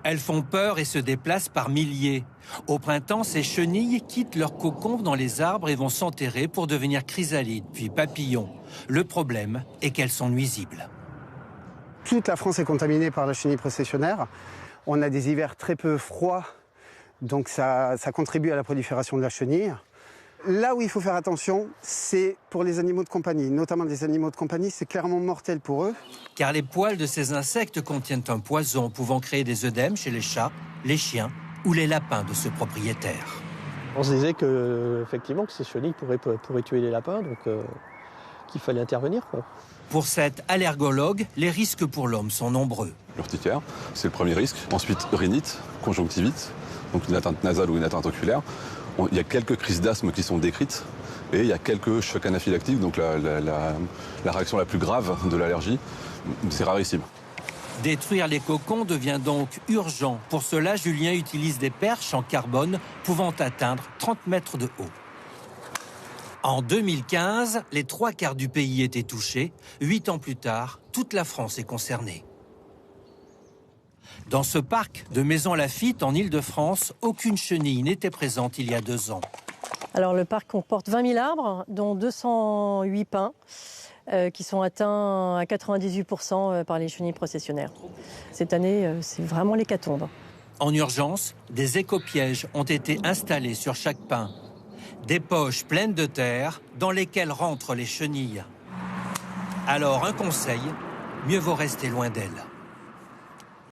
Elles font peur et se déplacent par milliers. Au printemps, ces chenilles quittent leur cocon dans les arbres et vont s'enterrer pour devenir chrysalides, puis papillons. Le problème est qu'elles sont nuisibles. Toute la France est contaminée par la chenille processionnaire. On a des hivers très peu froids, donc ça contribue à la prolifération de la chenille. Là où il faut faire attention, c'est pour les animaux de compagnie. Notamment les animaux de compagnie, c'est clairement mortel pour eux. Car les poils de ces insectes contiennent un poison pouvant créer des œdèmes chez les chats, les chiens ou les lapins de ce propriétaire. On se disait effectivement que ces chenilles pourraient tuer les lapins, donc qu'il fallait intervenir, quoi. Pour cet allergologue, les risques pour l'homme sont nombreux. L'urticaire, c'est le premier risque. Ensuite, rhinite, conjonctivite, donc une atteinte nasale ou une atteinte oculaire. Il y a quelques crises d'asthme qui sont décrites et il y a quelques chocs anaphylactiques, donc la réaction la plus grave de l'allergie, c'est rarissime. Détruire les cocons devient donc urgent. Pour cela, Julien utilise des perches en carbone pouvant atteindre 30 mètres de haut. En 2015, les 3/4 du pays étaient touchés. 8 ans plus tard, toute la France est concernée. Dans ce parc de Maisons-Laffitte, en Île-de-France, aucune chenille n'était présente il y a 2 ans. Alors le parc comporte 20 000 arbres, dont 208 pins, qui sont atteints à 98% par les chenilles processionnaires. Cette année, c'est vraiment l'hécatombe. En urgence, des écopièges ont été installés sur chaque pin. Des poches pleines de terre dans lesquelles rentrent les chenilles. Alors un conseil, mieux vaut rester loin d'elles.